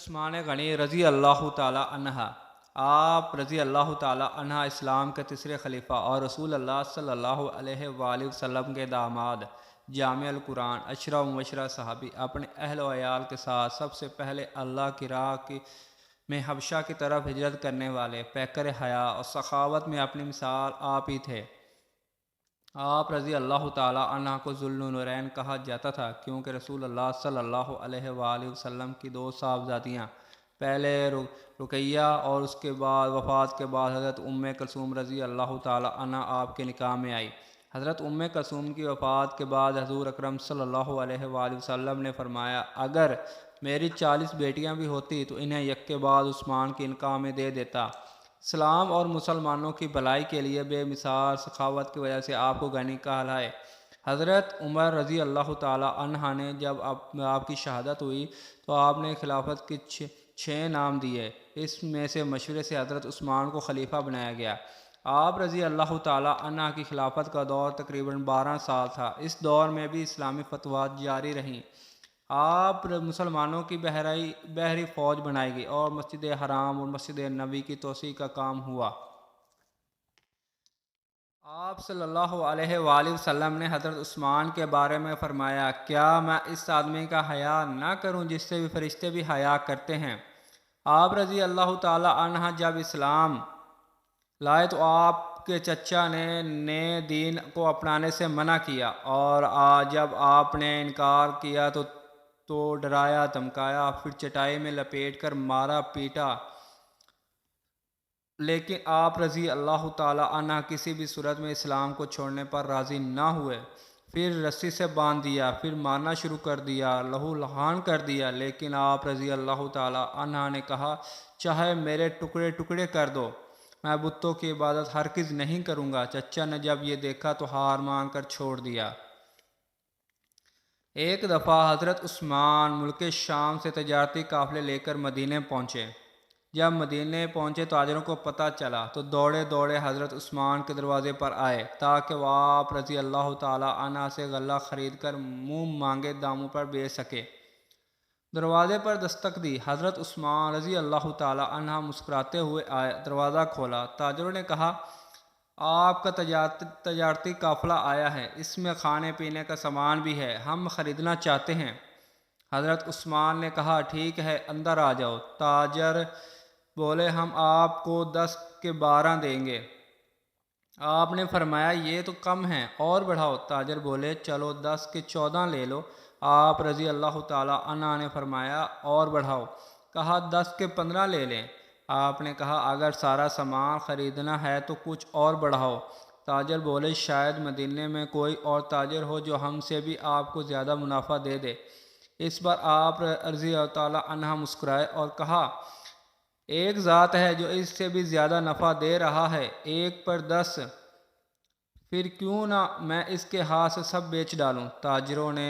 عثمان غنی رضی اللہ تعالی عنہ، آپ رضی اللہ تعالی عنہ اسلام کے تیسرے خلیفہ اور رسول اللہ صلی اللہ علیہ وآلہ وسلم کے داماد، جامع القرآن، اشرا و مبشرہ صحابی، اپنے اہل و عیال کے ساتھ سب سے پہلے اللہ کی راہ میں حبشہ کی طرف ہجرت کرنے والے، پیکر حیا اور سخاوت میں اپنی مثال آپ ہی تھے۔ آپ رضی اللہ تعالی عنہ کو ذو النورین کہا جاتا تھا کیونکہ رسول اللہ صلی اللہ علیہ وآلہ وسلم کی دو صاحبزادیاں، پہلے رقیہ اور اس کے بعد وفات کے بعد حضرت کلثوم رضی اللہ تعالی عنہ آپ کے نکاح میں آئی۔ حضرت کلثوم کی وفات کے بعد حضور اکرم صلی اللہ علیہ وآلہ وسلم نے فرمایا، اگر میری 40 بیٹیاں بھی ہوتی تو انہیں یک کے بعد عثمان کی نکاح میں دے دیتا۔ اسلام اور مسلمانوں کی بھلائی کے لیے بے مثال سخاوت کی وجہ سے آپ کو غنی کہلائے۔ حضرت عمر رضی اللہ تعالی عنہ نے جب آپ کی شہادت ہوئی تو آپ نے خلافت کے 6 نام دیے، اس میں سے مشورے سے حضرت عثمان کو خلیفہ بنایا گیا۔ آپ رضی اللہ تعالی عنہ کی خلافت کا دور تقریباً 12 سال تھا۔ اس دور میں بھی اسلامی فتوحات جاری رہیں۔ آپ مسلمانوں کی بحری فوج بنائی گئی اور مسجد حرام اور مسجد نبوی کی توسیع کا کام ہوا۔ آپ صلی اللہ علیہ وآلہ وسلم نے حضرت عثمان کے بارے میں فرمایا، کیا میں اس آدمی کا حیا نہ کروں جس سے بھی فرشتے بھی حیا کرتے ہیں؟ آپ رضی اللہ تعالی عنہ جب اسلام لائے تو آپ کے چچا نے دین کو اپنانے سے منع کیا، اور جب آپ نے انکار کیا تو ڈرایا دھمکایا، پھر چٹائی میں لپیٹ کر مارا پیٹا، لیکن آپ رضی اللہ تعالی عنہ کسی بھی صورت میں اسلام کو چھوڑنے پر راضی نہ ہوئے۔ پھر رسی سے باندھ دیا، پھر مارنا شروع کر دیا، لہو لہان کر دیا، لیکن آپ رضی اللہ تعالی عنہ نے کہا، چاہے میرے ٹکڑے ٹکڑے کر دو، میں بتوں کی عبادت ہرگز نہیں کروں گا۔ چچا نے جب یہ دیکھا تو ہار مان کر چھوڑ دیا۔ ایک دفعہ حضرت عثمان ملک شام سے تجارتی قافلے لے کر مدینے پہنچے۔ جب مدینے پہنچے تاجروں کو پتہ چلا تو دوڑے دوڑے حضرت عثمان کے دروازے پر آئے تاکہ وہ آپ رضی اللہ تعالی عنہ سے غلہ خرید کر منہ مانگے داموں پر بیچ سکے۔ دروازے پر دستک دی، حضرت عثمان رضی اللہ تعالی عنہ مسکراتے ہوئے آئے، دروازہ کھولا۔ تاجروں نے کہا، آپ کا تجارتی قافلہ آیا ہے، اس میں کھانے پینے کا سامان بھی ہے، ہم خریدنا چاہتے ہیں۔ حضرت عثمان نے کہا، ٹھیک ہے، اندر آ جاؤ۔ تاجر بولے، ہم آپ کو 10 کے 12 دیں گے۔ آپ نے فرمایا، یہ تو کم ہیں، اور بڑھاؤ۔ تاجر بولے، چلو 10 کے 14 لے لو۔ آپ رضی اللہ تعالی عنہ نے فرمایا، اور بڑھاؤ۔ کہا، 10 کے 15 لے لیں۔ آپ نے کہا، اگر سارا سامان خریدنا ہے تو کچھ اور بڑھاؤ۔ تاجر بولے، شاید مدینے میں کوئی اور تاجر ہو جو ہم سے بھی آپ کو زیادہ منافع دے دے۔ اس پر آپ رضی اللہ تعالی عنہ مسکرائے اور کہا، ایک ذات ہے جو اس سے بھی زیادہ نفع دے رہا ہے، 1 پر 10، پھر کیوں نہ میں اس کے ہاتھ سے سب بیچ ڈالوں۔ تاجروں نے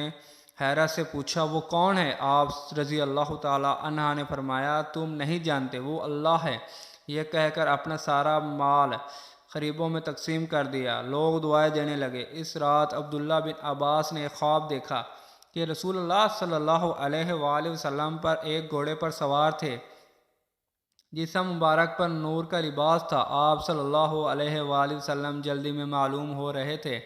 حیرت سے پوچھا، وہ کون ہے؟ آپ رضی اللہ تعالی عنہ نے فرمایا، تم نہیں جانتے، وہ اللہ ہے۔ یہ کہہ کر اپنا سارا مال غریبوں میں تقسیم کر دیا۔ لوگ دعائیں دینے لگے۔ اس رات عبداللہ بن عباس نے خواب دیکھا کہ رسول اللہ صلی اللہ علیہ وآلہ وسلم پر ایک گھوڑے پر سوار تھے، جسم مبارک پر نور کا لباس تھا۔ آپ صلی اللہ علیہ وآلہ وسلم جلدی میں معلوم ہو رہے تھے۔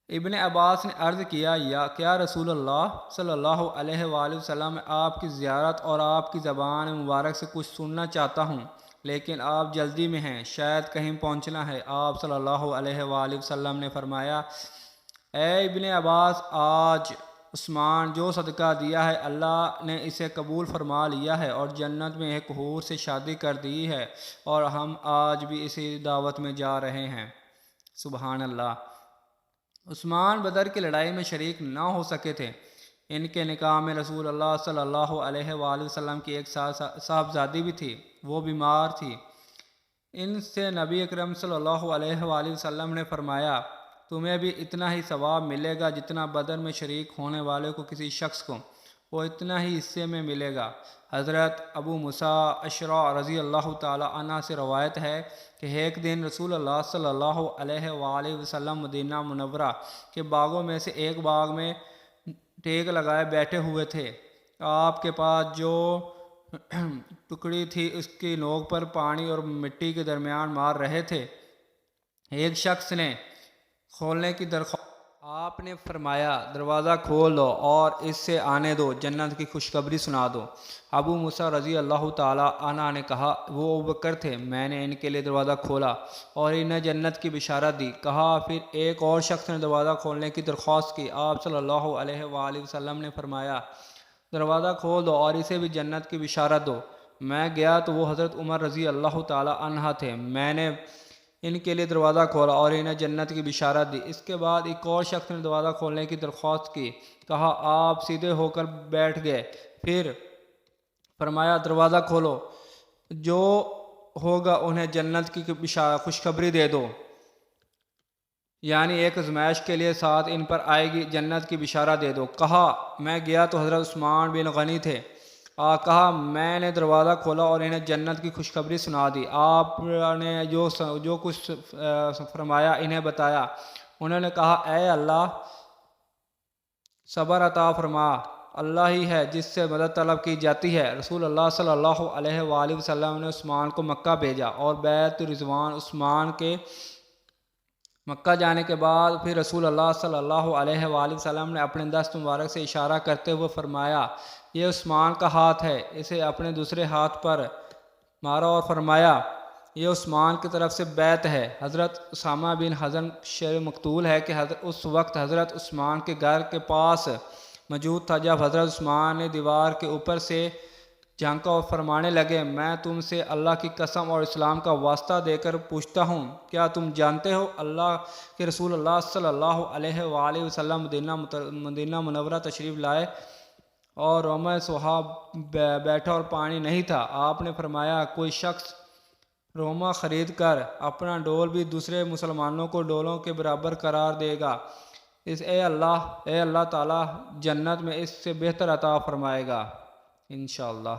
ابن عباس نے عرض کیا، کیا رسول اللہ صلی اللہ علیہ وآلہ وسلم، میں آپ کی زیارت اور آپ کی زبان مبارک سے کچھ سننا چاہتا ہوں، لیکن آپ جلدی میں ہیں، شاید کہیں پہنچنا ہے۔ آپ صلی اللہ علیہ وآلہ وسلم نے فرمایا، اے ابن عباس، آج عثمان جو صدقہ دیا ہے اللہ نے اسے قبول فرما لیا ہے اور جنت میں ایک حور سے شادی کر دی ہے، اور ہم آج بھی اسی دعوت میں جا رہے ہیں۔ سبحان اللہ۔ عثمان بدر کی لڑائی میں شریک نہ ہو سکے تھے۔ ان کے نکاح میں رسول اللہ صلی اللہ علیہ وآلہ وسلم کی ایک صاحبزادی بھی تھی، وہ بیمار تھی۔ ان سے نبی اکرم صلی اللہ علیہ وآلہ وسلم نے فرمایا، تمہیں بھی اتنا ہی ثواب ملے گا جتنا بدر میں شریک ہونے والے کو کسی شخص کو، وہ اتنا ہی حصے میں ملے گا۔ حضرت ابو موسیٰ اشعری رضی اللہ تعالی عنہ سے روایت ہے کہ ایک دن رسول اللہ صلی اللہ علیہ وآلہ وسلم مدینہ منورہ کے باغوں میں سے ایک باغ میں ٹیک لگائے بیٹھے ہوئے تھے۔ آپ کے پاس جو ٹکڑی تھی اس کی نوک پر پانی اور مٹی کے درمیان مار رہے تھے۔ ایک شخص نے کھولنے کی درخواست، آپ نے فرمایا دروازہ کھول دو اور اس سے آنے دو، جنت کی خوشخبری سنا دو۔ ابو موسیٰ رضی اللہ تعالیٰ عنہ نے کہا وہ ابوبکر تھے، میں نے ان کے لیے دروازہ کھولا اور انہیں جنت کی بشارت دی۔ کہا پھر ایک اور شخص نے دروازہ کھولنے کی درخواست کی، آپ صلی اللہ علیہ وآلہ وسلم نے فرمایا دروازہ کھول دو اور اسے بھی جنت کی بشارت دو۔ میں گیا تو وہ حضرت عمر رضی اللہ تعالیٰ عنہ تھے، میں نے ان کے لیے دروازہ کھولا اور انہیں جنت کی بشارت دی۔ اس کے بعد ایک اور شخص نے دروازہ کھولنے کی درخواست کی، کہا آپ سیدھے ہو کر بیٹھ گئے، پھر فرمایا دروازہ کھولو، جو ہوگا انہیں جنت کی خوشخبری دے دو، یعنی ایک آزمائش کے لیے ساتھ ان پر آئے گی، جنت کی بشارت دے دو۔ کہا میں گیا تو حضرت عثمان بن غنی تھے، کہا میں نے دروازہ کھولا اور انہیں جنت کی خوشخبری سنا دی۔ آپ نے جو کچھ فرمایا انہیں بتایا۔ انہوں نے کہا اے اللہ صبر عطا فرما، اللہ ہی ہے جس سے مدد طلب کی جاتی ہے۔ رسول اللہ صلی اللہ علیہ وآلہ وسلم نے عثمان کو مکہ بھیجا اور بیعت رضوان عثمان کے مکہ جانے کے بعد پھر رسول اللہ صلی اللہ علیہ وآلہ وسلم نے اپنے دست مبارک سے اشارہ کرتے ہوئے فرمایا یہ عثمان کا ہاتھ ہے، اسے اپنے دوسرے ہاتھ پر مارا اور فرمایا یہ عثمان کی طرف سے بیعت ہے۔ حضرت اسامہ بن حزن شعر مقتول ہے کہ اس وقت حضرت عثمان کے گھر کے پاس موجود تھا جب حضرت عثمان نے دیوار کے اوپر سے جھانکا اور فرمانے لگے میں تم سے اللہ کی قسم اور اسلام کا واسطہ دے کر پوچھتا ہوں، کیا تم جانتے ہو اللہ کے رسول اللہ صلی اللہ علیہ وآلہ وسلم مدینہ منورہ تشریف لائے اور رومہ صحاب بیٹھا اور پانی نہیں تھا۔ آپ نے فرمایا کوئی شخص رومہ خرید کر اپنا ڈول بھی دوسرے مسلمانوں کو ڈولوں کے برابر قرار دے گا، اے اللہ تعالیٰ جنت میں اس سے بہتر عطا فرمائے گا انشاءاللہ۔